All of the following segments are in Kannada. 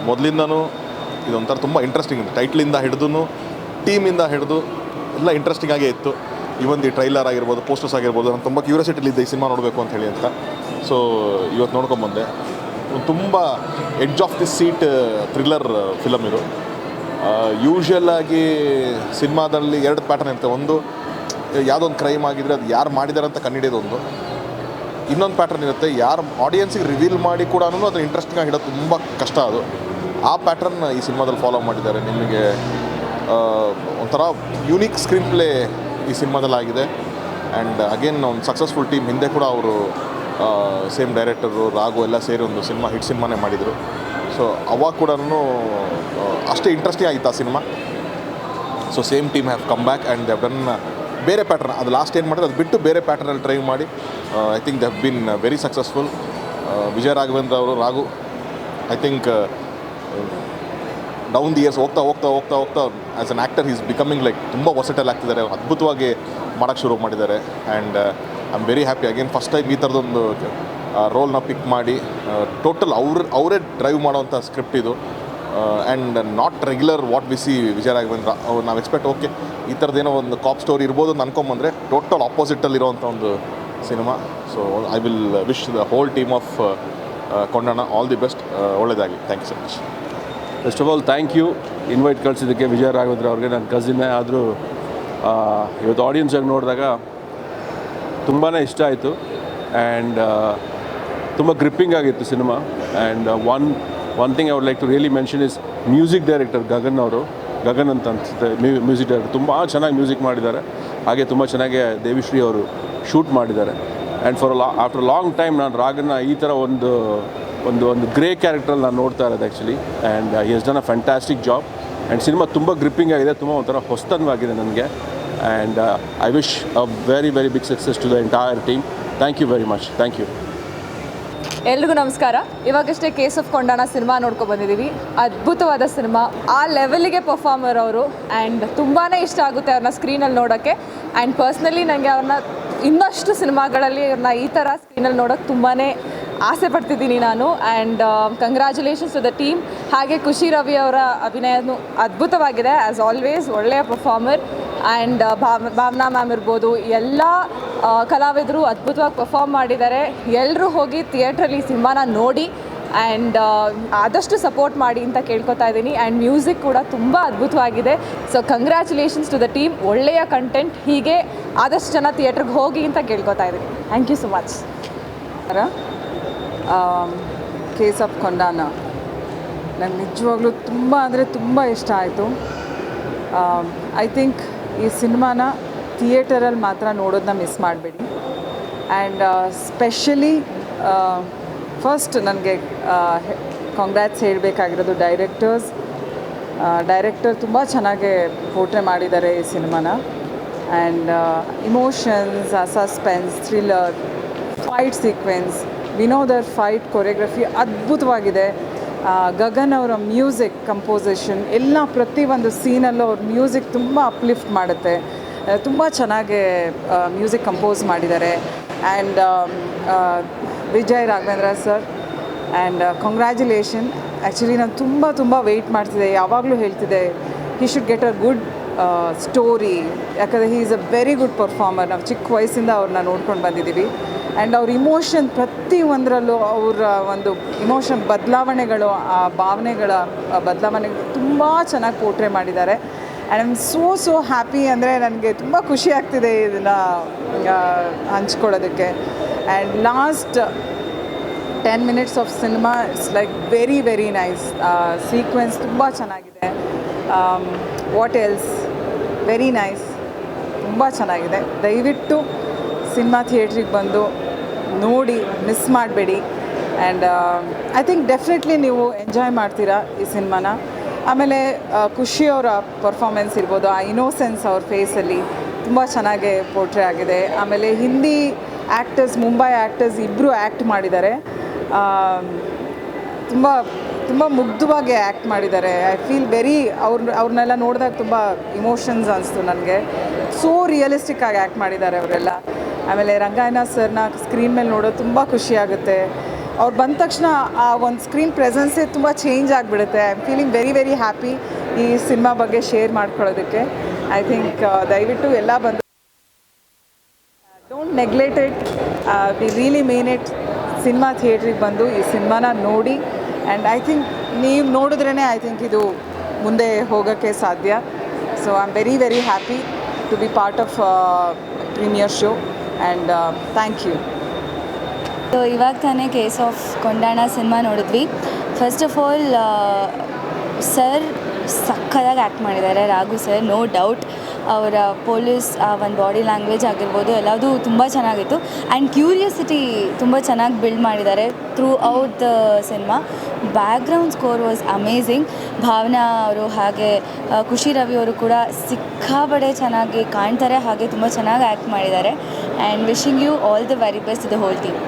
ಮೊದಲಿಂದನೂ ಇದೊಂಥರ ತುಂಬ ಇಂಟ್ರೆಸ್ಟಿಂಗ್, ಟೈಟ್ಲಿಂದ ಹಿಡಿದು ಟೀಮಿಂದ ಹಿಡಿದು ಎಲ್ಲ ಇಂಟ್ರೆಸ್ಟಿಂಗ್ ಆಗೇ ಇತ್ತು. ಇವನ್ ದಿ ಟ್ರೈಲರ್ ಆಗಿರ್ಬೋದು, ಪೋಸ್ಟರ್ಸ್ ಆಗಿರ್ಬೋದು, ನಾನು ತುಂಬ ಕ್ಯೂರಿಯಾಸಿಟಿಲಿದ್ದೆ ಈ ಸಿನಿಮಾ ನೋಡಬೇಕು ಅಂತ ಹೇಳಿ ಅಂತ. ಸೊ ಇವತ್ತು ನೋಡ್ಕೊಂಬಂದೆ. ತುಂಬ edge of the seat thriller film ಇದು. ಯೂಶ್ವಲಾಗಿ ಸಿನಿಮಾದಲ್ಲಿ 2 ಪ್ಯಾಟರ್ನ್ ಇರುತ್ತೆ. ಒಂದು ಯಾವುದೋ ಒಂದು ಕ್ರೈಮ್ ಆಗಿದ್ರೆ ಅದು ಯಾರು ಮಾಡಿದ್ದಾರೆ ಅಂತ ಕಂಡುಹಿಡಿಯೋದೊಂದು. ಇನ್ನೊಂದು ಪ್ಯಾಟರ್ನ್ ಇರುತ್ತೆ, ಯಾರು ಆಡಿಯನ್ಸಿಗೆ ರಿವೀಲ್ ಮಾಡಿ ಕೂಡ ಅದನ್ನು ಇಂಟ್ರೆಸ್ಟಿಂಗ್ ಆಗಿ ಇಡೋದು ತುಂಬ ಕಷ್ಟ. ಅದು ಆ ಪ್ಯಾಟರ್ನ್ ಈ ಸಿನಿಮಾದಲ್ಲಿ ಫಾಲೋ ಮಾಡಿದ್ದಾರೆ. ನಿಮಗೆ ಒಂಥರ ಯೂನಿಕ್ ಸ್ಕ್ರೀನ್ ಪ್ಲೇ ಈ ಸಿನಿಮಾದಲ್ಲಿ ಆಗಿದೆ. ಆ್ಯಂಡ್ ಅಗೇನ್ ಒಂದು ಸಕ್ಸಸ್ಫುಲ್ ಟೀಮ್. ಹಿಂದೆ ಕೂಡ ಅವರು ಸೇಮ್ ಡೈರೆಕ್ಟರು ರಾಘು ಎಲ್ಲ ಸೇರಿ ಒಂದು ಹಿಟ್ ಸಿನಿಮಾನೇ ಮಾಡಿದರು. ಸೊ ಅವಾಗ ಕೂಡ ಅಷ್ಟೇ ಇಂಟ್ರೆಸ್ಟಿಂಗ್ ಆಗಿತ್ತು ಆ cinema. So same team have come back and they have done ಬೇರೆ ಪ್ಯಾಟರ್ನ್. ಅದು ಲಾಸ್ಟ್ ಏನು ಮಾಡಿದ್ರೆ ಅದು ಬಿಟ್ಟು ಬೇರೆ ಪ್ಯಾಟರ್ನಲ್ಲಿ ಟ್ರೈ ಮಾಡಿ I think they have been very successful. Vijaya Raghavendra ಅವರು Raghu I think down the years ಹೋಗ್ತಾ as an actor is becoming like ತುಂಬ ವರ್ಸಟೈಲ್ ಆಗ್ತಿದ್ದಾರೆ. ಅದ್ಭುತವಾಗಿ ಮಾಡೋಕ್ಕೆ ಶುರು ಮಾಡಿದ್ದಾರೆ. And I am very happy. Again first time ಈ ಥರದೊಂದು ರೋಲ್ನ ಪಿಕ್ ಮಾಡಿ ಟೋಟಲ್ ಅವರೇ ಡ್ರೈವ್ ಮಾಡೋವಂಥ ಸ್ಕ್ರಿಪ್ಟ್ ಇದು. And not regular what we see Vijaya Raghavendra. ನಾವು ಎಕ್ಸ್ಪೆಕ್ಟ್ ಓಕೆ ಈ ಥರದ್ದೇನೋ ಒಂದು ಕಾಪ್ ಸ್ಟೋರಿ ಇರ್ಬೋದು ಅಂತ ಅನ್ಕೊಂಬಂದರೆ ಟೋಟಲ್ ಆಪೋಸಿಟಲ್ಲಿರೋವಂಥ ಒಂದು cinema. So I will wish the whole team of Kondana all the best. ಒಳ್ಳೆಯದಾಗಲಿ. Thank you so much. First of all thank you invite ಕಳಿಸಿದ್ದಕ್ಕೆ ವಿಜಯ ರಾಘವೇಂದ್ರ ಅವ್ರಿಗೆ. ನನ್ನ ಕಸಿನ್ನೇ ಆದರೂ ಇವತ್ತು ಆಡಿಯನ್ಸಾಗಿ ನೋಡಿದಾಗ ತುಂಬಾ ಇಷ್ಟ ಆಯಿತು. ಆ್ಯಂಡ್ ತುಂಬ ಗ್ರಿಪ್ಪಿಂಗ್ ಆಗಿತ್ತು cinema. And one thing I would like to really mention is music director Gagan ಅಂತ ಅನಿಸುತ್ತೆ ಮ್ಯೂಸಿಕ್ ಡೈರೆಕ್ಟರ್. ತುಂಬ ಚೆನ್ನಾಗಿ ಮ್ಯೂಸಿಕ್ ಮಾಡಿದ್ದಾರೆ. ಹಾಗೆ ತುಂಬ ಚೆನ್ನಾಗಿ ದೇವಿಶ್ರೀ ಅವರು ಶೂಟ್ ಮಾಡಿದ್ದಾರೆ. ಆ್ಯಂಡ್ ಆಫ್ಟರ್ ಲಾಂಗ್ ಟೈಮ್ ನಾನು ರಾಗನ್ನ ಈ ಥರ ಒಂದು ಗ್ರೇ ಕ್ಯಾರೆಕ್ಟ್ರಲ್ಲಿ ನಾನು ನೋಡ್ತಾ ಇರೋದು actually. And he has done a fantastic job. And cinema ತುಂಬ ಗ್ರಿಪ್ಪಿಂಗ್ ಆಗಿದೆ, ತುಂಬ ಒಂಥರ ಹೊಸತನವಾಗಿದೆ ನನಗೆ. And I wish a very very big success to the entire team. Thank you very much. Thank you. ಎಲ್ರಿಗೂ ನಮಸ್ಕಾರ. ಇವಾಗಷ್ಟೇ ಕೇಸ್ ಆಫ್ ಕೊಂಡಣ್ಣ ಸಿನಿಮಾ ನೋಡ್ಕೊಂಡು ಬಂದಿದ್ದೀವಿ. ಅದ್ಭುತವಾದ ಸಿನಿಮಾ. ಆ ಲೆವೆಲಿಗೆ ಪರ್ಫಾರ್ಮರ್ ಅವರು. ಆ್ಯಂಡ್ ತುಂಬಾ ಇಷ್ಟ ಆಗುತ್ತೆ ಅವ್ರನ್ನ ಸ್ಕ್ರೀನಲ್ಲಿ ನೋಡೋಕ್ಕೆ. ಆ್ಯಂಡ್ ಪರ್ಸ್ನಲಿ ನನಗೆ ಅವ್ರನ್ನ ಇನ್ನಷ್ಟು ಸಿನಿಮಾಗಳಲ್ಲಿ ಅವ್ರನ್ನ ಈ ಥರ ಸ್ಕ್ರೀನಲ್ಲಿ ನೋಡೋಕ್ಕೆ ತುಂಬಾ ಆಸೆ ಪಡ್ತಿದ್ದೀನಿ ನಾನು. And congratulations to the team. ಹಾಗೆ ಖುಷಿ ರವಿ ಅವರ ಅಭಿನಯನೂ ಅದ್ಭುತವಾಗಿದೆ ಆ್ಯಸ್ ಆಲ್ವೇಸ್. ಒಳ್ಳೆಯ ಪರ್ಫಾರ್ಮರ್. ಆ್ಯಂಡ್ ಭಾವನಾ ಮ್ಯಾಮ್ ಇರ್ಬೋದು, ಎಲ್ಲ ಕಲಾವಿದರು ಅದ್ಭುತವಾಗಿ ಪರ್ಫಾರ್ಮ್ ಮಾಡಿದ್ದಾರೆ. ಎಲ್ಲರೂ ಹೋಗಿ ಥಿಯೇಟ್ರಲ್ಲಿ ಸಿನಿಮಾನ ನೋಡಿ ಆ್ಯಂಡ್ ಆದಷ್ಟು ಸಪೋರ್ಟ್ ಮಾಡಿ ಅಂತ ಕೇಳ್ಕೊತಾ ಇದ್ದೀನಿ. ಆ್ಯಂಡ್ ಮ್ಯೂಸಿಕ್ ಕೂಡ ತುಂಬ ಅದ್ಭುತವಾಗಿದೆ. So congratulations to the team. ಒಳ್ಳೆಯ ಕಂಟೆಂಟ್. ಹೀಗೆ ಆದಷ್ಟು ಜನ ಥಿಯೇಟ್ರಿಗೆ ಹೋಗಿ ಅಂತ ಕೇಳ್ಕೊತಾ ಇದ್ದೀನಿ. Thank you so much. Case of Kondana ನನಗೆ ನಿಜವಾಗ್ಲೂ ತುಂಬ ಅಂದರೆ ತುಂಬ ಇಷ್ಟ ಆಯಿತು. ಐ ಥಿಂಕ್ ಈ ಸಿನಿಮಾನ ಥಿಯೇಟರಲ್ಲಿ ಮಾತ್ರ ನೋಡೋದನ್ನ ಮಿಸ್ ಮಾಡಬೇಡಿ. ಆ್ಯಂಡ್ ಸ್ಪೆಷಲಿ ಫಸ್ಟ್ ನನಗೆ ಕಾಂಗ್ರ್ಯಾಟ್ಸ್ ಹೇಳಬೇಕಾಗಿರೋದು ಡೈರೆಕ್ಟರ್ ತುಂಬ ಚೆನ್ನಾಗಿ ಪೋರ್ಟ್ರೇ ಮಾಡಿದ್ದಾರೆ ಈ ಸಿನಿಮಾನ. And emotions, suspense, thriller, fight sequence, ವಿನೋದರ್ ಫೈಟ್ ಕೊರಿಯೋಗ್ರಫಿ ಅದ್ಭುತವಾಗಿದೆ. ಗಗನ್ ಅವರ ಮ್ಯೂಸಿಕ್ ಕಂಪೋಸಿಷನ್ ಎಲ್ಲ ಪ್ರತಿಯೊಂದು ಸೀನಲ್ಲೂ ಅವ್ರ ಮ್ಯೂಸಿಕ್ ತುಂಬ ಅಪ್ಲಿಫ್ಟ್ ಮಾಡುತ್ತೆ. ತುಂಬ ಚೆನ್ನಾಗಿ ಮ್ಯೂಸಿಕ್ ಕಂಪೋಸ್ ಮಾಡಿದ್ದಾರೆ. And Vijay Raghavendra sir and congratulation. Actually ನಾನು ತುಂಬ ವೆಯ್ಟ್ ಮಾಡ್ತಿದ್ದೆ. ಯಾವಾಗಲೂ ಹೇಳ್ತಿದ್ದೆ he should get a good story. ಯಾಕಂದರೆ he is a very good performer. ನಾವು ಚಿಕ್ಕ ವಯಸ್ಸಿಂದ ಅವ್ರನ್ನ ನೋಡ್ಕೊಂಡು ಬಂದಿದ್ದೀವಿ. ಆ್ಯಂಡ್ ಅವ್ರ ಇಮೋಷನ್ ಪ್ರತಿಯೊಂದರಲ್ಲೂ ಅವರ ಒಂದು ಇಮೋಷನ್ ಬದಲಾವಣೆಗಳು, ಆ ಭಾವನೆಗಳ ಬದಲಾವಣೆಗಳು ತುಂಬ ಚೆನ್ನಾಗಿ ಪೋರ್ಟ್ರೇ ಮಾಡಿದ್ದಾರೆ. And I am so happy. ಅಂದರೆ ನನಗೆ ತುಂಬ ಖುಷಿ ಆಗ್ತಿದೆ ಇದನ್ನು ಹಂಚ್ಕೊಳ್ಳೋದಕ್ಕೆ. And last 10 minutes of cinema it's like very very nice. Sequence ತುಂಬ ಚೆನ್ನಾಗಿದೆ. What else, very nice. ತುಂಬ ಚೆನ್ನಾಗಿದೆ. ದಯವಿಟ್ಟು ಸಿನಿಮಾ ಥಿಯೇಟ್ರಿಗೆ ಬಂದು ನೋಡಿ, ಮಿಸ್ ಮಾಡಬೇಡಿ. ಆ್ಯಂಡ್ ಐ ಥಿಂಕ್ ಡೆಫಿನೆಟ್ಲಿ ನೀವು ಎಂಜಾಯ್ ಮಾಡ್ತೀರಾ ಈ ಸಿನಿಮಾನ. ಆಮೇಲೆ ಖುಷಿಯವರ ಪರ್ಫಾಮೆನ್ಸ್ ಇರ್ಬೋದು, ಆ ಇನೋಸೆನ್ಸ್ ಅವ್ರ ಫೇಸಲ್ಲಿ ತುಂಬ ಚೆನ್ನಾಗಿ ಪೋರ್ಟ್ರೇ ಆಗಿದೆ. ಆಮೇಲೆ ಹಿಂದಿ ಆ್ಯಕ್ಟರ್ಸ್, ಮುಂಬೈ ಆ್ಯಕ್ಟರ್ಸ್ ಇಬ್ಬರು ಆ್ಯಕ್ಟ್ ಮಾಡಿದ್ದಾರೆ. ತುಂಬ ಮುಗ್ಧವಾಗಿ ಆ್ಯಕ್ಟ್ ಮಾಡಿದ್ದಾರೆ. ಐ ಫೀಲ್ ವೆರಿ ಅವ್ರನ್ನೆಲ್ಲ ನೋಡಿದಾಗ ತುಂಬ ಇಮೋಷನ್ಸ್ ಅನಿಸ್ತು ನನಗೆ. ಸೋ ರಿಯಲಿಸ್ಟಿಕ್ಕಾಗಿ ಆ್ಯಕ್ಟ್ ಮಾಡಿದ್ದಾರೆ ಅವರೆಲ್ಲ. ಆಮೇಲೆ ರಂಗಾಯಣ ಸರ್ನ ಸ್ಕ್ರೀನ್ ಮೇಲೆ ನೋಡೋದು ತುಂಬ ಖುಷಿಯಾಗುತ್ತೆ. ಅವ್ರು ಬಂದ ತಕ್ಷಣ ಆ ಒಂದು ಸ್ಕ್ರೀನ್ ಪ್ರೆಸೆನ್ಸೇ ತುಂಬ ಚೇಂಜ್ ಆಗಿಬಿಡುತ್ತೆ. I am feeling very very happy ಈ ಸಿನಿಮಾ ಬಗ್ಗೆ ಶೇರ್ ಮಾಡ್ಕೊಳ್ಳೋದಕ್ಕೆ. ಐ ಥಿಂಕ್ ದಯವಿಟ್ಟು ಎಲ್ಲ ಬಂದು don't neglect it, we really main it. Cinema ಥಿಯೇಟ್ರಿಗೆ ಬಂದು ಈ ಸಿನಿಮಾನ ನೋಡಿ ಆ್ಯಂಡ್ ಐ ಥಿಂಕ್ ನೀವು ನೋಡಿದ್ರೇ ಐ ಥಿಂಕ್ ಇದು ಮುಂದೆ ಹೋಗೋಕ್ಕೆ ಸಾಧ್ಯ. So I am very very happy to be part of premiere show and thank you. So ಇವಾಗ ತಾನೇ ಕೇಸ್ ಆಫ್ ಕೊಂಡಾಣ ಸಿನಿಮಾ ನೋಡಿದ್ವಿ. ಫಸ್ಟ್ ಆಫ್ ಆಲ್ ಸರ್ ಸಕ್ಕತ್ತಾಗಿ ಆ್ಯಕ್ಟ್ ಮಾಡಿದ್ದಾರೆ, ರಾಘು ಸರ್, ನೋ ಡೌಟ್. ಅವರ ಪೊಲೀಸ್ ಒಂದು ಬಾಡಿ ಲ್ಯಾಂಗ್ವೇಜ್ ಆಗಿರ್ಬೋದು ಎಲ್ಲದೂ ತುಂಬ ಚೆನ್ನಾಗಿತ್ತು. ಆ್ಯಂಡ್ ಕ್ಯೂರಿಯಾಸಿಟಿ ತುಂಬ ಚೆನ್ನಾಗಿ ಬಿಲ್ಡ್ ಮಾಡಿದ್ದಾರೆ through out the cinema. Background score was amazing. Bhavana ಅವರು ಹಾಗೆ ಖುಷಿ ರವಿ ಅವರು ಕೂಡ ಸಿಕ್ಕಾಬಡೆ ಚೆನ್ನಾಗಿ ಕಾಣ್ತಾರೆ, ಹಾಗೆ ತುಂಬ ಚೆನ್ನಾಗಿ ಆ್ಯಕ್ಟ್ ಮಾಡಿದ್ದಾರೆ. And wishing you all the very best the whole team.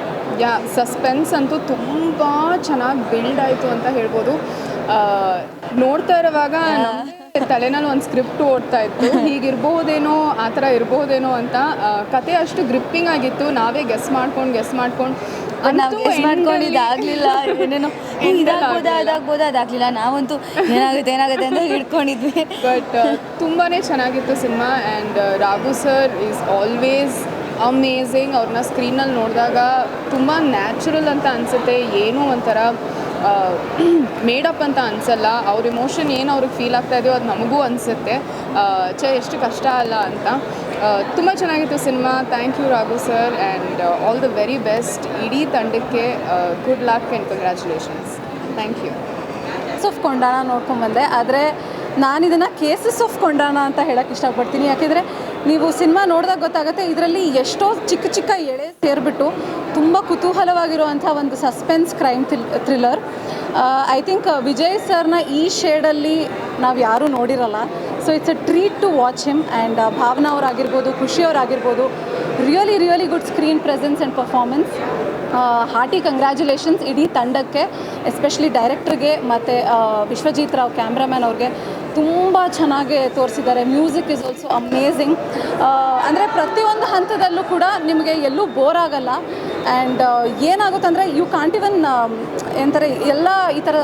Suspense ಅಂತೂ ತುಂಬ ಚೆನ್ನಾಗಿ ಬಿಲ್ಡ್ ಆಯಿತು ಅಂತ ಹೇಳ್ಬೋದು. ನೋಡ್ತಾ ಇರುವಾಗ ತಲೆನಲ್ಲಿ ಒಂದು ಸ್ಕ್ರಿಪ್ಟ್ ಓಡ್ತಾ ಇತ್ತು, ಹೀಗಿರ್ಬಹುದೇನೋ ಆ ಥರ ಇರ್ಬಹುದೇನೋ ಅಂತ. ಕತೆ ಅಷ್ಟು ಗ್ರಿಪ್ಪಿಂಗ್ ಆಗಿತ್ತು. ನಾವೇ ಗೆಸ್ ಮಾಡ್ಕೊಂಡು ನಾವು ಗೆಸ್ ಮಾಡ್ಕೊಂಡಿದ್ದಾಗಲಿಲ್ಲ, ಏನೇನೋ ಅದಾಗ್ಬೋದು ಅದಾಗಲಿಲ್ಲ. ನಾವಂತೂ ಏನಾಗುತ್ತೆ ಅಂತ ಹಿಡ್ಕೊಂಡಿದ್ವಿ. ಬಟ್ ತುಂಬಾ ಚೆನ್ನಾಗಿತ್ತು cinema. And Raghu sir is always amazing. ಅವ್ರನ್ನ ಸ್ಕ್ರೀನಲ್ಲಿ ನೋಡಿದಾಗ ತುಂಬ ನ್ಯಾಚುರಲ್ ಅಂತ ಅನಿಸುತ್ತೆ, ಏನೋ ಒಂಥರ ಮೇಡಪ್ ಅಂತ ಅನಿಸಲ್ಲ. ಅವ್ರ ಇಮೋಷನ್ ಏನು ಅವ್ರಿಗೆ ಫೀಲ್ ಆಗ್ತಾ ಇದೆಯೋ ಅದು ನಮಗೂ ಅನಿಸುತ್ತೆ. ಎಷ್ಟು ಕಷ್ಟ ಅಲ್ಲ ಅಂತ. ತುಂಬ ಚೆನ್ನಾಗಿತ್ತು cinema. Thank you Raghu sir and all the very best ಇಡೀ ತಂಡಕ್ಕೆ. Good luck and congratulations. Thank you. Case of Kondana ನೋಡ್ಕೊಂಡ್ಬಂದೆ, ಆದರೆ ನಾನಿದನ್ನು ಕೇಸಸ್ ಆಫ್ ಕೊಂಡಾಣ ಅಂತ ಹೇಳೋಕ್ಕೆ ಇಷ್ಟಪಡ್ತೀನಿ. ಯಾಕೆಂದರೆ ನೀವು ಸಿನಿಮಾ ನೋಡಿದಾಗ ಗೊತ್ತಾಗುತ್ತೆ, ಇದರಲ್ಲಿ ಎಷ್ಟೋ ಚಿಕ್ಕ ಚಿಕ್ಕ ಎಳೆ ಸೇರಿಬಿಟ್ಟು ತುಂಬ ಕುತೂಹಲವಾಗಿರುವಂಥ ಒಂದು suspense crime thriller. I think Vijay ಸರ್ನ ಈ ಶೇಡಲ್ಲಿ ನಾವು ಯಾರೂ ನೋಡಿರಲ್ಲ. So it's a treat to watch him. And Bhavana ಅವರಾಗಿರ್ಬೋದು, ಖುಷಿ ಅವರಾಗಿರ್ಬೋದು, really good screen presence and performance. Hearty congratulations ಇಡೀ ತಂಡಕ್ಕೆ, ಎಸ್ಪೆಷಲಿ ಡೈರೆಕ್ಟ್ರಿಗೆ ಮತ್ತು ವಿಶ್ವಜಿತ್ ರಾವ್ ಕ್ಯಾಮ್ರಾಮ್ಯಾನ್ ಅವ್ರಿಗೆ. ತುಂಬ ಚೆನ್ನಾಗಿ ತೋರಿಸಿದ್ದಾರೆ. Music is also amazing. ಅಂದರೆ ಪ್ರತಿಯೊಂದು ಹಂತದಲ್ಲೂ ಕೂಡ ನಿಮಗೆ ಎಲ್ಲೂ ಬೋರ್ ಆಗಲ್ಲ. ಆ್ಯಂಡ್ ಏನಾಗುತ್ತೆ ಅಂದರೆ ಯು ಕಾಂಟ್ ಇವನ್ ಏನಂತಾರೆ, ಎಲ್ಲ ಈ ಥರ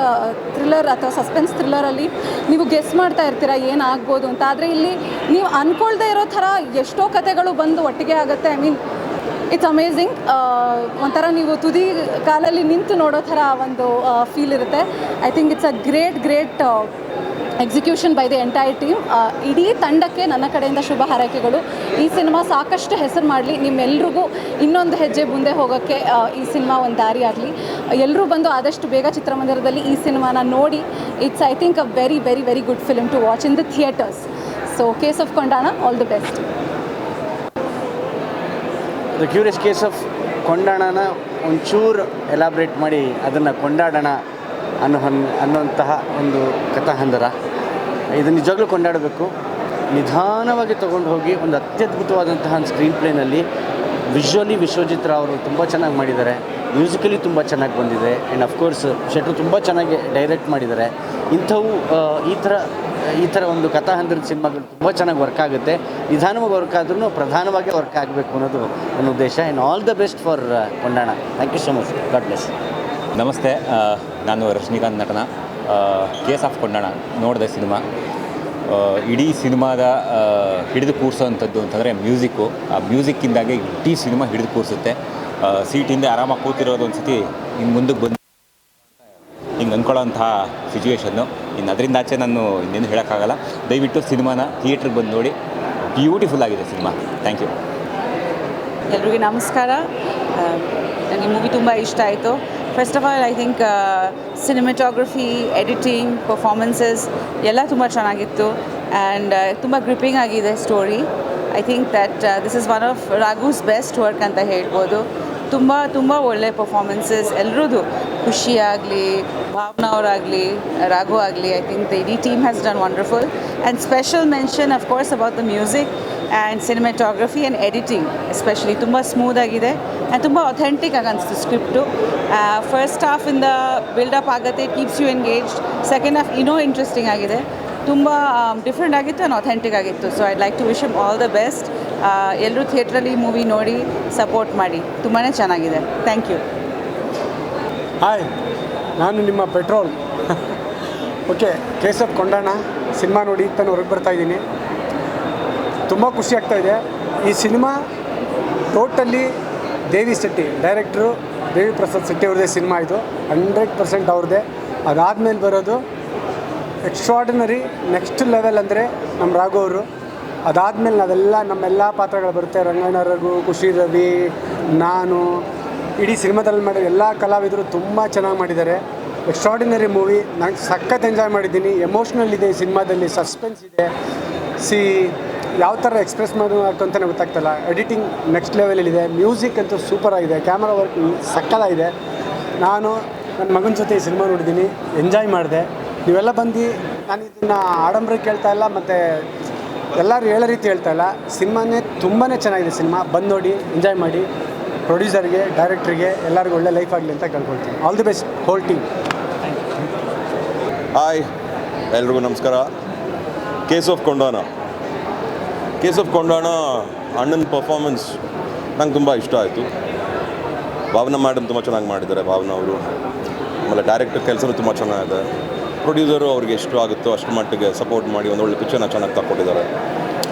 ಥ್ರಿಲ್ಲರ್ ಅಥವಾ ಸಸ್ಪೆನ್ಸ್ ಥ್ರಿಲ್ಲರಲ್ಲಿ ನೀವು ಗೆಸ್ ಮಾಡ್ತಾ ಇರ್ತೀರ ಏನಾಗ್ಬೋದು ಅಂತ. ಆದರೆ ಇಲ್ಲಿ ನೀವು ಅಂದ್ಕೊಳ್ದೇ ಇರೋ ಥರ ಎಷ್ಟೋ ಕಥೆಗಳು ಬಂದು ಒಟ್ಟಿಗೆ ಆಗುತ್ತೆ. I mean it's amazing. ಒಂಥರ ನೀವು ತುದಿ ಕಾಲಲ್ಲಿ ನಿಂತು ನೋಡೋ ಥರ ಒಂದು ಫೀಲ್ ಇರುತ್ತೆ. I think it's a great execution by the entire team. ಇಡೀ ತಂಡಕ್ಕೆ ನನ್ನ ಕಡೆಯಿಂದ ಶುಭ ಹಾರೈಕೆಗಳು. ಈ ಸಿನಿಮಾ ಸಾಕಷ್ಟು ಹೆಸರು ಮಾಡಲಿ, ನಿಮ್ಮೆಲ್ರಿಗೂ ಇನ್ನೊಂದು ಹೆಜ್ಜೆ ಮುಂದೆ ಹೋಗೋಕ್ಕೆ ಈ ಸಿನಿಮಾ ಒಂದು ದಾರಿ ಆಗಲಿ. ಎಲ್ಲರೂ ಬಂದು ಆದಷ್ಟು ಬೇಗ ಚಿತ್ರಮಂದಿರದಲ್ಲಿ ಈ ಸಿನಿಮಾನ ನೋಡಿ. It's I think a very good film to watch in the theatres. So case of Kondana, all the best. The curious case of ಕೊಂಡಾಣನ ಒಂಚೂರು ಎಲಾಬ್ರೇಟ್ ಮಾಡಿ ಅದನ್ನು ಕೊಂಡಾಡೋಣ ಅನ್ನುವಂತಹ ಒಂದು ಕಥಾಹಂದರ. ಇದು ನಿಜವಾಗ್ಲೂ ಕೊಂಡಾಡಬೇಕು. ನಿಧಾನವಾಗಿ ತೊಗೊಂಡು ಹೋಗಿ ಒಂದು ಅತ್ಯದ್ಭುತವಾದಂತಹ ಸ್ಕ್ರೀನ್ ಪ್ಲೇನಲ್ಲಿ ವಿಶ್ವಲಿ ವಿಶ್ವಜಿತ್ ರಾವ್ ಅವರು ತುಂಬ ಚೆನ್ನಾಗಿ ಮಾಡಿದ್ದಾರೆ. ಮ್ಯೂಸಿಕಲಿ ತುಂಬ ಚೆನ್ನಾಗಿ ಬಂದಿದೆ. ಆ್ಯಂಡ್ ಅಫ್ಕೋರ್ಸ್ ಶೆಟ್ರು ತುಂಬ ಚೆನ್ನಾಗಿ ಡೈರೆಕ್ಟ್ ಮಾಡಿದ್ದಾರೆ. ಇಂಥವು ಈ ಥರ ಒಂದು ಕಥಾಹಂದರದ ಸಿನಿಮಾಗಳು ತುಂಬ ಚೆನ್ನಾಗಿ ವರ್ಕ್ ಆಗುತ್ತೆ. ನಿಧಾನವಾಗಿ ವರ್ಕ್ ಆದ್ರೂ ಪ್ರಧಾನವಾಗಿ ವರ್ಕ್ ಆಗಬೇಕು ಅನ್ನೋದು ನನ್ನ ಉದ್ದೇಶ. And all the best for Kondana. Thank you so much. God bless. ನಮಸ್ತೆ, ನಾನು ರಜನಿಕಾಂತ್ ನಟನ. ಕೇಸ್ ಆಫ್ ಕೊಂಡಾಣ ನೋಡಿದೆ ಸಿನಿಮಾ. ಇಡೀ ಸಿನಿಮಾದ ಹಿಡಿದು ಕೂರಿಸೋವಂಥದ್ದು ಅಂತಂದರೆ ಮ್ಯೂಸಿಕ್ಕು. ಆ ಮ್ಯೂಸಿಕ್ಕಿಂದಾಗೆ ಇಡೀ ಸಿನಿಮಾ ಹಿಡಿದು ಕೂರಿಸುತ್ತೆ. ಸೀಟಿಂದ ಆರಾಮಾಗಿ ಕೂತಿರೋದು ಒಂದು ಸತಿ ಹಿಂಗೆ ಮುಂದಕ್ಕೆ ಬಂದು ಹಿಂಗೆ ಅಂದ್ಕೊಳ್ಳೋಂಥ ಸಿಚುವೇಶನ್ನು. ಇನ್ನು ಅದರಿಂದ ಆಚೆ ನಾನು ಇನ್ನೇನು ಹೇಳೋಕ್ಕಾಗಲ್ಲ. ದಯವಿಟ್ಟು ಸಿನಿಮಾನ ಥಿಯೇಟ್ರಿಗೆ ಬಂದು ನೋಡಿ. ಬ್ಯೂಟಿಫುಲ್ ಆಗಿದೆ ಸಿನಿಮಾ. Thank you. ಎಲ್ರಿಗೂ ನಮಸ್ಕಾರ. ನನಗೆ ಮೂವಿ ತುಂಬ ಇಷ್ಟ ಆಯಿತು. First of all I think cinematography, editing, performances ಎಲ್ಲ ತುಂಬ ಚೆನ್ನಾಗಿತ್ತು. ಆ್ಯಂಡ್ ತುಂಬ ಗ್ರಿಪ್ಪಿಂಗ್ ಆಗಿದೆ story. I think that this is one of Raghu's best work ಅಂತ ಹೇಳ್ಬೋದು. ತುಂಬ ಒಳ್ಳೆ ಪರ್ಫಾರ್ಮೆನ್ಸಸ್ ಎಲ್ಲರದು. ಖುಷಿ ಆಗಲಿ, ಭಾವನಾ ಅವರಾಗಲಿ, ರಾಘು ಆಗಲಿ, ಐ ಥಿಂಕ್ ದ ಇಡೀ team has done wonderful. And special mention of course about the music and cinematography and editing especially ತುಂಬ ಸ್ಮೂದಾಗಿದೆ ಆ್ಯಂಡ್ ತುಂಬ ಅಥೆಂಟಿಕ್ ಆಗಿ ಅನಿಸ್ತು ಸ್ಕ್ರಿಪ್ಟು. ಫಸ್ಟ್ ಹಾಫಿಂದ ಬಿಲ್ಡಪ್ ಆಗುತ್ತೆ, keeps you engaged. Second half ಇನ್ನೂ ಇಂಟ್ರೆಸ್ಟಿಂಗ್ ಆಗಿದೆ. ತುಂಬ ಡಿಫ್ರೆಂಟ್ ಆಗಿತ್ತು ಆ್ಯಂಡ್ ಅಥೆಂಟಿಕ್ ಆಗಿತ್ತು. So I'd like to wish him all the best. ಎಲ್ಲರೂ ಥಿಯೇಟ್ರಲ್ಲಿ ಮೂವಿ ನೋಡಿ ಸಪೋರ್ಟ್ ಮಾಡಿ. ತುಂಬಾ ಚೆನ್ನಾಗಿದೆ. Thank you. ಹಾಯ್, ನಾನು ನಿಮ್ಮ petrol. Okay, KSF Kondana cinema ನೋಡಿ ತಾನು ಹೊರಗೆ ಬರ್ತಾಯಿದ್ದೀನಿ. ತುಂಬ ಖುಷಿ ಆಗ್ತಾಯಿದೆ. ಈ ಸಿನಿಮಾ ಟೋಟಲಿ ದೇವಿ ಶೆಟ್ಟಿ ಡೈರೆಕ್ಟ್ರು, ದೇವಿ ಪ್ರಸಾದ್ ಶೆಟ್ಟಿ ಅವ್ರದ್ದೇ ಸಿನಿಮಾ ಇದು. 100% ಅವ್ರದ್ದೇ. ಅದಾದಮೇಲೆ ಬರೋದು ಎಕ್ಸ್ಟ್ರಾರ್ಡಿನರಿ ನೆಕ್ಸ್ಟ್ ಲೆವೆಲ್ ಅಂದರೆ ನಮ್ಮ ರಾಘು ಅವರು. ಅದಾದಮೇಲೆ ನಮ್ಮೆಲ್ಲ ಪಾತ್ರಗಳು ಬರುತ್ತೆ. ರಂಗಣ್ಣ ರಘು, ಖುಷಿ ರವಿ, ನಾನು, ಇಡೀ ಸಿನಿಮಾದಲ್ಲಿ ಮಾಡಿರೋ ಎಲ್ಲ ಕಲಾವಿದರು ತುಂಬ ಚೆನ್ನಾಗಿ ಮಾಡಿದ್ದಾರೆ. Extraordinary movie. ನಾನು ಸಖತ್ ಎಂಜಾಯ್ ಮಾಡಿದ್ದೀನಿ. ಎಮೋಷ್ನಲ್ ಇದೆ ಈ ಸಿನಿಮಾದಲ್ಲಿ, ಸಸ್ಪೆನ್ಸ್ ಇದೆ. ಯಾವ ಥರ ಎಕ್ಸ್ಪ್ರೆಸ್ ಮಾಡಬೇಕು ಅಂತಲೇ ಗೊತ್ತಾಗ್ತಲ್ಲ. ಎಡಿಟಿಂಗ್ ನೆಕ್ಸ್ಟ್ ಲೆವೆಲಲ್ಲಿದೆ. ಮ್ಯೂಸಿಕ್ ಅಂತೂ ಸೂಪರಾಗಿದೆ. ಕ್ಯಾಮ್ರಾ ವರ್ಕ್ ಸಕ್ಕತ್ತಾಗಿದೆ. ನಾನು ನನ್ನ ಮಗನ ಜೊತೆ ಈ ಸಿನಿಮಾ ನೋಡಿದ್ದೀನಿ, ಎಂಜಾಯ್ ಮಾಡಿದೆ. ನೀವೆಲ್ಲ ಬಂದು, ನಾನು ಇದನ್ನು ಆಡಂಬರಕ್ಕೆ ಹೇಳ್ತಾ ಇಲ್ಲ ಮತ್ತು ಎಲ್ಲರೂ ಹೇಳೋ ರೀತಿ ಹೇಳ್ತಾ ಇಲ್ಲ. ಸಿನಿಮಾನೇ ತುಂಬಾ ಚೆನ್ನಾಗಿದೆ. ಸಿನಿಮಾ ಬಂದು ನೋಡಿ, ಎಂಜಾಯ್ ಮಾಡಿ. ಪ್ರೊಡ್ಯೂಸರ್ಗೆ, ಡೈರೆಕ್ಟ್ರಿಗೆ ಎಲ್ಲರಿಗೂ ಒಳ್ಳೆ ಲೈಫ್ ಆಗಲಿ ಅಂತ ಕೇಳ್ಕೊಳ್ತೀನಿ. All the best whole team. Hi, ಎಲ್ರಿಗೂ ನಮಸ್ಕಾರ. KSF ಕೊಂಡಾಣ ಅಣ್ಣನ ಪರ್ಫಾರ್ಮೆನ್ಸ್ ನಂಗೆ ತುಂಬ ಇಷ್ಟ ಆಯಿತು. ಭಾವನಾ ಮೇಡಮ್ ತುಂಬ ಚೆನ್ನಾಗಿ ಮಾಡಿದ್ದಾರೆ. ಭಾವನಾ ಅವರು, ಆಮೇಲೆ ಡೈರೆಕ್ಟರ್ ಕೆಲಸನೂ ತುಂಬ ಚೆನ್ನಾಗಿದೆ. ಪ್ರೊಡ್ಯೂಸರು ಅವ್ರಿಗೆ ಎಷ್ಟು ಆಗುತ್ತೋ ಅಷ್ಟು ಮಟ್ಟಿಗೆ ಸಪೋರ್ಟ್ ಮಾಡಿ ಒಂದು ಒಳ್ಳೆ ಪಿಕ್ಚರ್ನ ಚೆನ್ನಾಗಿ ತಗೊಂಡಿದ್ದಾರೆ.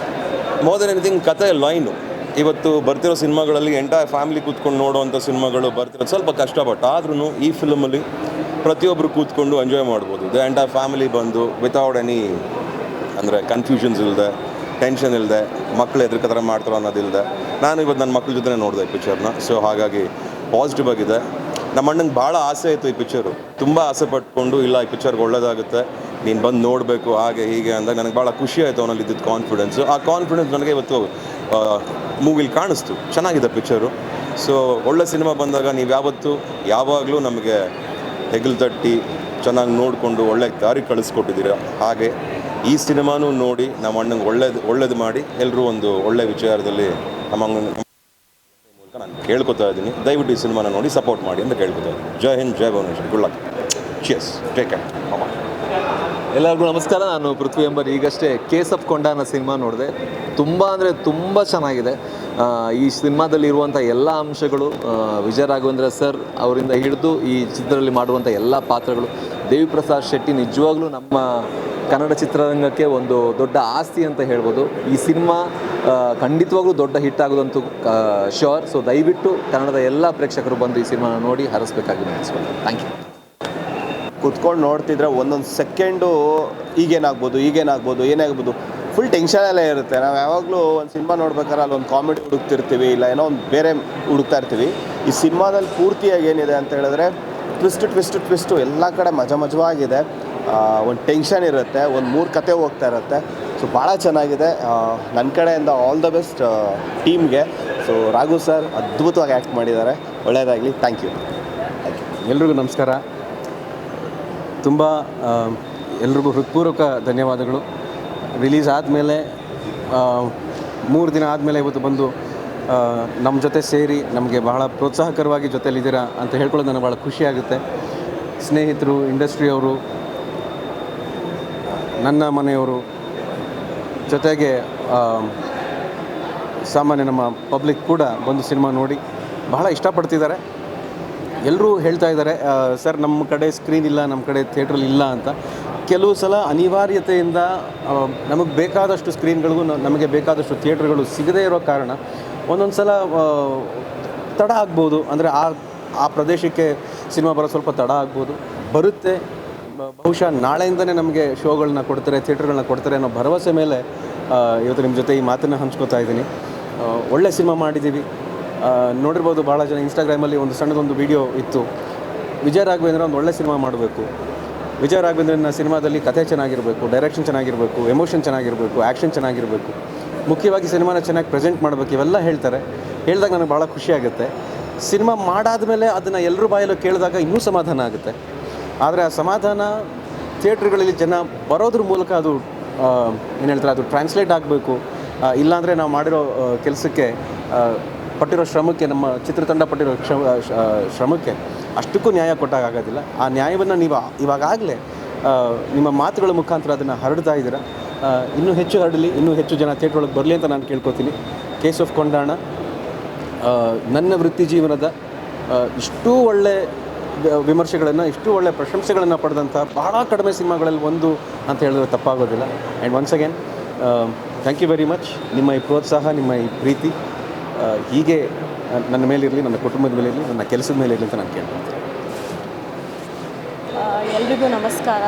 ಮೋರ್ ದೆನ್ ಎನಿಥಿಂಗ್ ಕತೆ ಲೈನು. ಇವತ್ತು ಬರ್ತಿರೋ ಸಿನಿಮಾಗಳಲ್ಲಿ ಎಂಟೈರ್ ಫ್ಯಾಮಿಲಿ ಕೂತ್ಕೊಂಡು ನೋಡೋವಂಥ ಸಿನಿಮಾಗಳು ಬರ್ತಿರೋದು ಸ್ವಲ್ಪ ಕಷ್ಟಪಟ್ಟು, ಆದ್ರೂ ಈ ಫಿಲ್ಮಲ್ಲಿ ಪ್ರತಿಯೊಬ್ಬರು ಕೂತ್ಕೊಂಡು ಎಂಜಾಯ್ ಮಾಡ್ಬೋದು. ದ ಎಂಟೈರ್ ಫ್ಯಾಮಿಲಿ ಬಂದು ವಿತೌಟ್ ಎನಿ ಅಂದರೆ ಕನ್ಫ್ಯೂಷನ್ಸ್ ಇಲ್ಲದೆ, ಟೆನ್ಷನ್ ಇಲ್ಲದೆ, ಮಕ್ಕಳು ಎದುರು ಥರ ಮಾಡ್ತಾರೋ ಅನ್ನೋದಿಲ್ಲದೆ. ನಾನು ಇವತ್ತು ನನ್ನ ಮಕ್ಕಳ ಜೊತೆ ನೋಡಿದೆ ಈ ಪಿಕ್ಚರ್ನ. ಸೊ ಹಾಗಾಗಿ ಪಾಸಿಟಿವ್ ಆಗಿದೆ. ನಮ್ಮ ಅಣ್ಣಂಗೆ ಭಾಳ ಆಸೆ ಆಯಿತು ಈ ಪಿಕ್ಚರು. ತುಂಬ ಆಸೆ ಪಟ್ಕೊಂಡು, ಇಲ್ಲ ಈ ಪಿಕ್ಚರ್ಗೆ ಒಳ್ಳೇದಾಗುತ್ತೆ, ನೀನು ಬಂದು ನೋಡಬೇಕು ಹಾಗೆ ಹೀಗೆ ಅಂದಾಗ ನನಗೆ ಭಾಳ ಖುಷಿ ಆಯಿತು ಅವನಲ್ಲಿ ಇದ್ದಿದ್ದು ಕಾನ್ಫಿಡೆನ್ಸು. ಆ ಕಾನ್ಫಿಡೆನ್ಸ್ ನನಗೆ ಇವತ್ತು ಮೂವಿಲಿ ಕಾಣಿಸ್ತು. ಚೆನ್ನಾಗಿದೆ ಪಿಕ್ಚರು. ಸೊ ಒಳ್ಳೆ ಸಿನಿಮಾ ಬಂದಾಗ ನೀವು ಯಾವಾಗಲೂ ನಮಗೆ ಹೆಗಲು ತಟ್ಟಿ ಚೆನ್ನಾಗಿ ನೋಡಿಕೊಂಡು ಒಳ್ಳೆ ದಾರಿ ಕಳಿಸ್ಕೊಟ್ಟಿದ್ದೀರ. ಹಾಗೆ ಈ ಸಿನಿಮಾನೂ ನೋಡಿ ನಮ್ಮ ಅಣ್ಣಂಗೆ ಒಳ್ಳೇದು ಮಾಡಿ ಎಲ್ಲರೂ ಒಂದು ಒಳ್ಳೆ ವಿಚಾರದಲ್ಲಿ ನಮ್ಮ ಮೂಲಕ ನಾನು ಕೇಳ್ಕೊತಾ ಇದ್ದೀನಿ. ದಯವಿಟ್ಟು ಈ ಸಿನಿಮಾನ ನೋಡಿ ಸಪೋರ್ಟ್ ಮಾಡಿ ಅಂತ ಕೇಳ್ಕೊತಾ ಇದ್ದೀನಿ. ಜೈ ಹಿಂದ್, ಜೈ Bhuvaneshwar. Good luck. Cheers. Take care. ಎಲ್ಲರಿಗೂ ನಮಸ್ಕಾರ. ನಾನು ಪೃಥ್ವಿ ಎಂಬರ್. ಈಗಷ್ಟೇ KSF ಕೊಂಡಾಣ ಸಿನಿಮಾ ನೋಡಿದೆ. ತುಂಬ ಅಂದರೆ ತುಂಬ ಚೆನ್ನಾಗಿದೆ. ಈ ಸಿನಿಮಾದಲ್ಲಿರುವಂಥ ಎಲ್ಲ ಅಂಶಗಳು, ವಿಜಯ ರಾಘವೇಂದ್ರ ಸರ್ ಅವರಿಂದ ಹಿಡಿದು ಈ ಚಿತ್ರದಲ್ಲಿ ಮಾಡುವಂಥ ಎಲ್ಲ ಪಾತ್ರಗಳು, ದೇವಿ ಪ್ರಸಾದ್ ಶೆಟ್ಟಿ ನಿಜವಾಗ್ಲೂ ನಮ್ಮ ಕನ್ನಡ ಚಿತ್ರರಂಗಕ್ಕೆ ಒಂದು ದೊಡ್ಡ ಆಸ್ತಿ ಅಂತ ಹೇಳ್ಬೋದು. ಈ ಸಿನಿಮಾ ಖಂಡಿತವಾಗ್ಲೂ ದೊಡ್ಡ ಹಿಟ್ ಆಗೋದಂತೂ ಶ್ಯೂರ್. ಸೊ ದಯವಿಟ್ಟು ಕನ್ನಡದ ಎಲ್ಲ ಪ್ರೇಕ್ಷಕರು ಬಂದು ಈ ಸಿನಿಮಾನ ನೋಡಿ ಹರಿಸ್ಬೇಕಾಗಿ ಅನಿಸ್ಕೊಂಡು. Thank you. ಕೂತ್ಕೊಂಡು ನೋಡ್ತಿದ್ರೆ ಒಂದೊಂದು ಸೆಕೆಂಡು ಏನಾಗ್ಬೋದು ಫುಲ್ ಟೆನ್ಷನಲ್ಲೇ ಇರುತ್ತೆ. ನಾವು ಯಾವಾಗಲೂ ಒಂದು ಸಿನಿಮಾ ನೋಡ್ಬೇಕಾದ್ರೆ ಅಲ್ಲೊಂದು ಕಾಮಿಡಿ ಹುಡುಕ್ತಿರ್ತೀವಿ, ಇಲ್ಲ ಏನೋ ಒಂದು ಬೇರೆ ಹುಡುಕ್ತಾ ಇರ್ತೀವಿ. ಈ ಸಿನಿಮಾದಲ್ಲಿ ಪೂರ್ತಿಯಾಗಿ ಏನಿದೆ ಅಂತ ಹೇಳಿದ್ರೆ ಟ್ವಿಸ್ಟು ಎಲ್ಲ ಕಡೆ ಮಜವಾಗಿದೆ. ಒಂದು ಟೆನ್ಷನ್ ಇರುತ್ತೆ, ಒಂದು 3 ಕತೆ ಹೋಗ್ತಾ ಇರುತ್ತೆ. ಸೊ ಭಾಳ ಚೆನ್ನಾಗಿದೆ. ನನ್ನ ಕಡೆಯಿಂದ ಆಲ್ ದ ಬೆಸ್ಟ್ ಟೀಮ್ಗೆ. ಸೊ ರಾಘು ಸರ್ ಅದ್ಭುತವಾಗಿ ಆ್ಯಕ್ಟ್ ಮಾಡಿದ್ದಾರೆ. ಒಳ್ಳೆಯದಾಗಲಿ. Thank you. ಎಲ್ರಿಗೂ ನಮಸ್ಕಾರ. ತುಂಬ ಎಲ್ರಿಗೂ ಹೃತ್ಪೂರ್ವಕ ಧನ್ಯವಾದಗಳು. ರಿಲೀಸ್ ಆದಮೇಲೆ 3 ದಿನ ಆದಮೇಲೆ ಇವತ್ತು ಬಂದು ನಮ್ಮ ಜೊತೆ ಸೇರಿ ನಮಗೆ ಬಹಳ ಪ್ರೋತ್ಸಾಹಕರವಾಗಿ ಜೊತೆಲಿದ್ದೀರಾ ಅಂತ ಹೇಳ್ಕೊಳ್ಳೋದು ನನಗೆ ಭಾಳ ಖುಷಿಯಾಗುತ್ತೆ. ಸ್ನೇಹಿತರು, ಇಂಡಸ್ಟ್ರಿಯವರು, ನನ್ನ ಮನೆಯವರು, ಜೊತೆಗೆ ಸಾಮಾನ್ಯ ನಮ್ಮ ಪಬ್ಲಿಕ್ ಕೂಡ ಬಂದು ಸಿನಿಮಾ ನೋಡಿ ಬಹಳ ಇಷ್ಟಪಡ್ತಿದ್ದಾರೆ. ಎಲ್ಲರೂ ಹೇಳ್ತಾ ಇದ್ದಾರೆ, ಸರ್ ನಮ್ಮ ಕಡೆ ಸ್ಕ್ರೀನ್ ಇಲ್ಲ, ನಮ್ಮ ಕಡೆ ಥಿಯೇಟ್ರಲ್ಲಿ ಇಲ್ಲ ಅಂತ. ಕೆಲವು ಸಲ ಅನಿವಾರ್ಯತೆಯಿಂದ ನಮಗೆ ಬೇಕಾದಷ್ಟು ಸ್ಕ್ರೀನ್ಗಳಿಗೂ ನಮಗೆ ಬೇಕಾದಷ್ಟು ಥಿಯೇಟ್ರ್ಗಳು ಸಿಗದೇ ಇರೋ ಕಾರಣ ಒಂದೊಂದು ಸಲ ತಡ ಆಗ್ಬೋದು. ಅಂದರೆ ಆ ಪ್ರದೇಶಕ್ಕೆ ಸಿನಿಮಾ ಬರೋ ಸ್ವಲ್ಪ ತಡ ಆಗ್ಬೋದು. ಬರುತ್ತೆ, ಬಹುಶಃ ನಾಳೆಯಿಂದನೇ ನಮಗೆ ಶೋಗಳನ್ನ ಕೊಡ್ತಾರೆ, ಥಿಯೇಟ್ರ್ಗಳನ್ನ ಕೊಡ್ತಾರೆ ಅನ್ನೋ ಭರವಸೆ ಮೇಲೆ ಇವತ್ತು ನಿಮ್ಮ ಜೊತೆ ಈ ಮಾತನ್ನು ಹಂಚ್ಕೋತಾ ಇದ್ದೀನಿ. ಒಳ್ಳೆ ಸಿನಿಮಾ ಮಾಡಿದ್ದೀವಿ. ನೋಡಿರ್ಬೋದು, ಭಾಳ ಜನ ಇನ್ಸ್ಟಾಗ್ರಾಮಲ್ಲಿ ಒಂದು ಸಣ್ಣದೊಂದು ವಿಡಿಯೋ ಇತ್ತು, ವಿಜಯ ರಾಘವೇಂದ್ರ ಒಂದು ಒಳ್ಳೆ ಸಿನಿಮಾ ಮಾಡಬೇಕು, ವಿಜಯ ರಾಘವೇಂದ್ರನ ಸಿನಿಮಾದಲ್ಲಿ ಕಥೆ ಚೆನ್ನಾಗಿರಬೇಕು, ಡೈರೆಕ್ಷನ್ ಚೆನ್ನಾಗಿರಬೇಕು, ಎಮೋಷನ್ ಚೆನ್ನಾಗಿರಬೇಕು, ಆ್ಯಕ್ಷನ್ ಚೆನ್ನಾಗಿರಬೇಕು, ಮುಖ್ಯವಾಗಿ ಸಿನಿಮಾನ ಚೆನ್ನಾಗಿ ಪ್ರೆಸೆಂಟ್ ಮಾಡಬೇಕು, ಇವೆಲ್ಲ ಹೇಳ್ತಾರೆ. ಹೇಳಿದಾಗ ನನಗೆ ಭಾಳ ಖುಷಿಯಾಗುತ್ತೆ. ಸಿನಿಮಾ ಮಾಡಾದಮೇಲೆ ಅದನ್ನು ಎಲ್ಲರೂ ಬಾಯಲ್ಲೂ ಕೇಳಿದಾಗ ಇನ್ನೂ ಸಮಾಧಾನ ಆಗುತ್ತೆ. ಆದರೆ ಆ ಸಮಾಧಾನ ಥಿಯೇಟ್ರ್ಗಳಲ್ಲಿ ಜನ ಬರೋದ್ರ ಮೂಲಕ ಅದು ಏನು ಹೇಳ್ತಾರೆ, ಅದು ಟ್ರಾನ್ಸ್ಲೇಟ್ ಆಗಬೇಕು. ಇಲ್ಲಾಂದರೆ ನಾವು ಮಾಡಿರೋ ಕೆಲಸಕ್ಕೆ, ಪಟ್ಟಿರೋ ಶ್ರಮಕ್ಕೆ, ನಮ್ಮ ಚಿತ್ರತಂಡ ಪಟ್ಟಿರೋ ಶ್ರಮಕ್ಕೆ ಅಷ್ಟಕ್ಕೂ ನ್ಯಾಯ ಕೊಟ್ಟಾಗೋದಿಲ್ಲ. ಆ ನ್ಯಾಯವನ್ನು ನೀವು ಇವಾಗಲೇ ನಿಮ್ಮ ಮಾತುಗಳ ಮುಖಾಂತರ ಅದನ್ನು ಹರಡ್ತಾ ಇದ್ದೀರಾ. ಇನ್ನೂ ಹೆಚ್ಚು ಹರಡಲಿ, ಇನ್ನೂ ಹೆಚ್ಚು ಜನ ಥಿಯೇಟ್ರ್ ಒಳಗೆ ಬರಲಿ ಅಂತ ನಾನು ಕೇಳ್ಕೊತೀನಿ. KSF ಕೊಂಡಾಣ ನನ್ನ ವೃತ್ತಿ ಜೀವನದ ಇಷ್ಟೂ ಒಳ್ಳೆ ವಿಮರ್ಶೆಗಳನ್ನು, ಇಷ್ಟು ಒಳ್ಳೆ ಪ್ರಶಂಸೆಗಳನ್ನು ಪಡೆದಂಥ ಭಾಳ ಕಡಿಮೆ ಸಿನಿಮಾಗಳಲ್ಲಿ ಒಂದು ಅಂತ ಹೇಳಿದ್ರೆ ತಪ್ಪಾಗೋದಿಲ್ಲ. And once again thank you very much. ನಿಮ್ಮ ಈ ಪ್ರೋತ್ಸಾಹ, ನಿಮ್ಮ ಈ ಪ್ರೀತಿ ಹೀಗೆ ನನ್ನ ಮೇಲಿರಲಿ, ನನ್ನ ಕುಟುಂಬದ ಮೇಲಿರಲಿ, ನನ್ನ ಕೆಲಸದ ಮೇಲೆ ಇರಲಿ ಅಂತ ನಾನು ಕೇಳ್ತೀನಿ. ಎಲ್ರಿಗೂ ನಮಸ್ಕಾರ.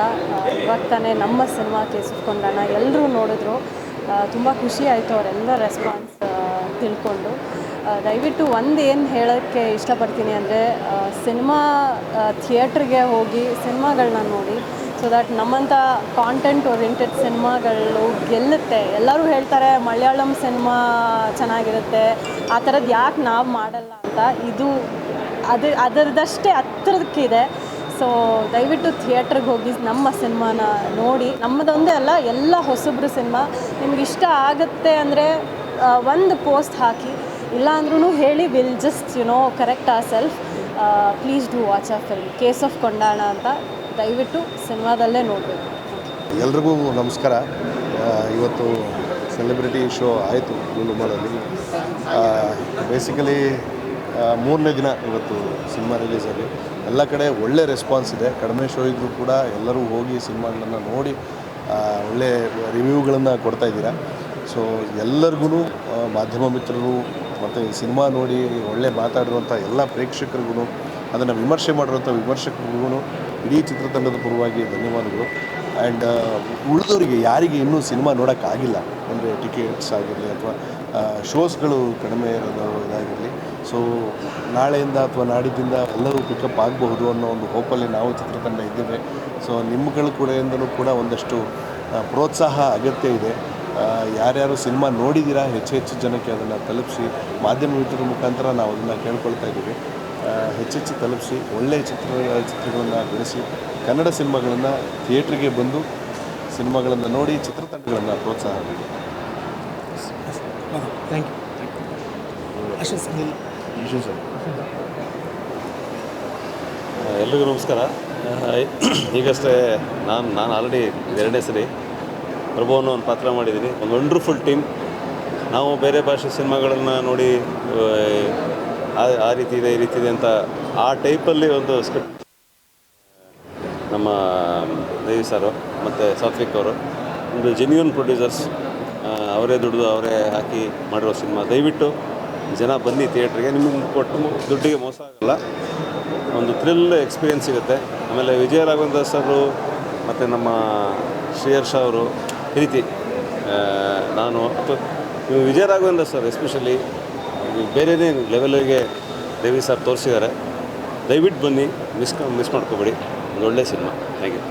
ಇವಾಗ ತಾನೇ ನಮ್ಮ ಸಿನಿಮಾ ಕೇಸ್ ಆಫ್ ಕೊಂಡಾಣ ಎಲ್ಲರೂ ನೋಡಿದ್ರು. ತುಂಬ ಖುಷಿ ಆಯಿತು ಅವರೆಲ್ಲ ರೆಸ್ಪಾನ್ಸ್ ತಿಳ್ಕೊಂಡು. ದಯವಿಟ್ಟು ಒಂದು ಏನು ಹೇಳೋಕ್ಕೆ ಇಷ್ಟಪಡ್ತೀನಿ ಅಂದರೆ, ಸಿನಿಮಾ ಥಿಯೇಟ್ರಿಗೆ ಹೋಗಿ ಸಿನಿಮಾಗಳನ್ನ ನೋಡಿ. ಸೊ ದ್ಯಾಟ್ ನಮ್ಮಂಥ ಕಾಂಟೆಂಟ್ ಓರಿಯೆಂಟೆಡ್ ಸಿನಿಮಾಗಳು ಗೆಲ್ಲುತ್ತೆ. ಎಲ್ಲರೂ ಹೇಳ್ತಾರೆ ಮಲಯಾಳಂ ಸಿನಿಮಾ ಚೆನ್ನಾಗಿರುತ್ತೆ, ಆ ಥರದ್ದು ಯಾಕೆ ನಾವು ಮಾಡಲ್ಲ ಅಂತ. ಇದು ಅದರದಷ್ಟೇ ಹತ್ರದಕ್ಕಿದೆ. ಸೊ ದಯವಿಟ್ಟು ಥಿಯೇಟ್ರಿಗೆ ಹೋಗಿ ನಮ್ಮ ಸಿನಿಮಾನ ನೋಡಿ. ನಮ್ಮದೊಂದೇ ಅಲ್ಲ, ಎಲ್ಲ ಹೊಸಬ್ರು ಸಿನಿಮಾ. ನಿಮ್ಗೆ ಇಷ್ಟ ಆಗುತ್ತೆ ಅಂದರೆ ಒಂದು ಪೋಸ್ಟ್ ಹಾಕಿ, ಇಲ್ಲ ಅಂದ್ರೂ ಹೇಳಿ. Will just correct our self. Please do watch a film case of Kondana ಅಂತ. ದಯವಿಟ್ಟು ಸಿನಿಮಾದಲ್ಲೇ ನೋಡಬೇಕು. ಎಲ್ರಿಗೂ ನಮಸ್ಕಾರ. ಇವತ್ತು ಸೆಲೆಬ್ರಿಟಿ ಶೋ ಆಯಿತು ಲೂಲು ಮಾಲಲ್ಲಿ. ಬೇಸಿಕಲಿ 3ನೇ ದಿನ ಇವತ್ತು ಸಿನಿಮಾ ರಿಲೀಸಲ್ಲಿ. ಎಲ್ಲ ಕಡೆ ಒಳ್ಳೆ ರೆಸ್ಪಾನ್ಸ್ ಇದೆ. ಕಡಿಮೆ ಶೋ ಇದ್ದರೂ ಕೂಡ ಎಲ್ಲರೂ ಹೋಗಿ ಸಿನಿಮಾಗಳನ್ನು ನೋಡಿ ಒಳ್ಳೆ ರಿವ್ಯೂಗಳನ್ನು ಕೊಡ್ತಾಯಿದ್ದೀರಾ. ಸೊ ಎಲ್ಲರಿಗೂ, ಮಾಧ್ಯಮ ಮಿತ್ರರು ಮತ್ತು ಸಿನಿಮಾ ನೋಡಿ ಒಳ್ಳೆ ಮಾತಾಡಿರುವಂಥ ಎಲ್ಲ ಪ್ರೇಕ್ಷಕರಿಗೂ, ಅದನ್ನು ವಿಮರ್ಶೆ ಮಾಡಿರುವಂಥ ವಿಮರ್ಶಕರಿಗೂ ಇಡೀ ಚಿತ್ರತಂಡದ ಪರವಾಗಿ ಧನ್ಯವಾದಗಳು. ಆ್ಯಂಡ್ ಉಳಿದವರಿಗೆ ಯಾರಿಗೆ ಇನ್ನೂ ಸಿನಿಮಾ ನೋಡೋಕ್ಕಾಗಿಲ್ಲ, ಅಂದರೆ ಟಿಕೆಟ್ಸ್ ಆಗಿರಲಿ ಅಥವಾ ಶೋಸ್ಗಳು ಕಡಿಮೆ ಇದಾಗಿರಲಿ, ಸೊ ನಾಳೆಯಿಂದ ಅಥವಾ ನಾಡಿದ್ದಿಂದ ಎಲ್ಲರೂ ಪಿಕಪ್ ಆಗಬಹುದು ಅನ್ನೋ ಒಂದು ಹೋಪಲ್ಲಿ ನಾವು ಚಿತ್ರತಂಡ ಇದ್ದೇವೆ. ಸೊ ನಿಮ್ಮಗಳ ಕಡೆಯಿಂದಲೂ ಕೂಡ ಒಂದಷ್ಟು ಪ್ರೋತ್ಸಾಹ ಅಗತ್ಯ ಇದೆ. ಯಾರ್ಯಾರು ಸಿನಿಮಾ ನೋಡಿದ್ದೀರಾ ಹೆಚ್ಚು ಜನಕ್ಕೆ ಅದನ್ನು ತಲುಪಿಸಿ. ಮಾಧ್ಯಮ ಮಿತ್ರರ ಮುಖಾಂತರ ನಾವು ಅದನ್ನು ಕೇಳ್ಕೊಳ್ತಾ ಇದ್ದೀವಿ. ಹೆಚ್ಚೆಚ್ಚು ತಲುಪಿಸಿ, ಒಳ್ಳೆಯ ಚಿತ್ರಗಳನ್ನು ಬಿಡಿಸಿ, ಕನ್ನಡ ಸಿನಿಮಾಗಳನ್ನು ಥಿಯೇಟ್ರಿಗೆ ಬಂದು ಸಿನಿಮಾಗಳನ್ನು ನೋಡಿ ಚಿತ್ರತಂಡಗಳನ್ನು ಪ್ರೋತ್ಸಾಹ ಮಾಡಿ. Thank you. ಎಲ್ರಿಗೂ ನಮಸ್ಕಾರ. ಈಗಷ್ಟೇ ನಾನು ಆಲ್ರೆಡಿ 2ನೇ ಸರಿ ಪ್ರಭುವನ್ನು ಒಂದು ಪಾತ್ರ ಮಾಡಿದ್ದೀನಿ. ಒಂದು ವಂಡರ್ಫುಲ್ ಟೀಮ್. ನಾವು ಬೇರೆ ಭಾಷೆ ಸಿನಿಮಾಗಳನ್ನು ನೋಡಿ ಆ ರೀತಿ ಇದೆ, ಈ ರೀತಿ ಇದೆ ಅಂತ ಆ ಟೈಪಲ್ಲಿ ಒಂದು ಸ್ಕ್ರಿಪ್ಟ್ ನಮ್ಮ ದೇವಿ ಸರು ಮತ್ತು ಸಾತ್ವಿಕ್ ಅವರು ಒಂದು ಜೆನ್ಯೂನ್ ಪ್ರೊಡ್ಯೂಸರ್ಸ್, ಅವರೇ ದುಡಿದು ಅವರೇ ಹಾಕಿ ಮಾಡಿರೋ ಸಿನಿಮಾ. ದಯವಿಟ್ಟು ಜನ ಬನ್ನಿ ಥಿಯೇಟ್ರಿಗೆ. ನಿಮಗೆ ಕೊಟ್ಟು ದುಡ್ಡಿಗೆ ಮೋಸ ಆಗೋಲ್ಲ, ಒಂದು ಥ್ರಿಲ್ ಎಕ್ಸ್ಪೀರಿಯೆನ್ಸ್ ಸಿಗುತ್ತೆ. ಆಮೇಲೆ ವಿಜಯ ರಾಘವೇಂದ್ರ ಸರು ಮತ್ತು ನಮ್ಮ ಶ್ರೀಹರ್ಷ ಅವರು ಈ ರೀತಿ ನಾನು ವಿಜಯ ರಾಘವೇಂದ್ರ ಸರ್ ಎಸ್ಪೆಷಲಿ ಬೇರೆಯೇ ಲೆವೆಲಿಗೆ ದೇವಿ ಸರ್ ತೋರಿಸಿದ್ದಾರೆ. ದಯವಿಟ್ಟು ಬನ್ನಿ, ಮಿಸ್ ಮಾಡ್ಕೋಬೇಡಿ. ಒಂದು ಒಳ್ಳೆಯ ಸಿನಿಮಾ. Thank you.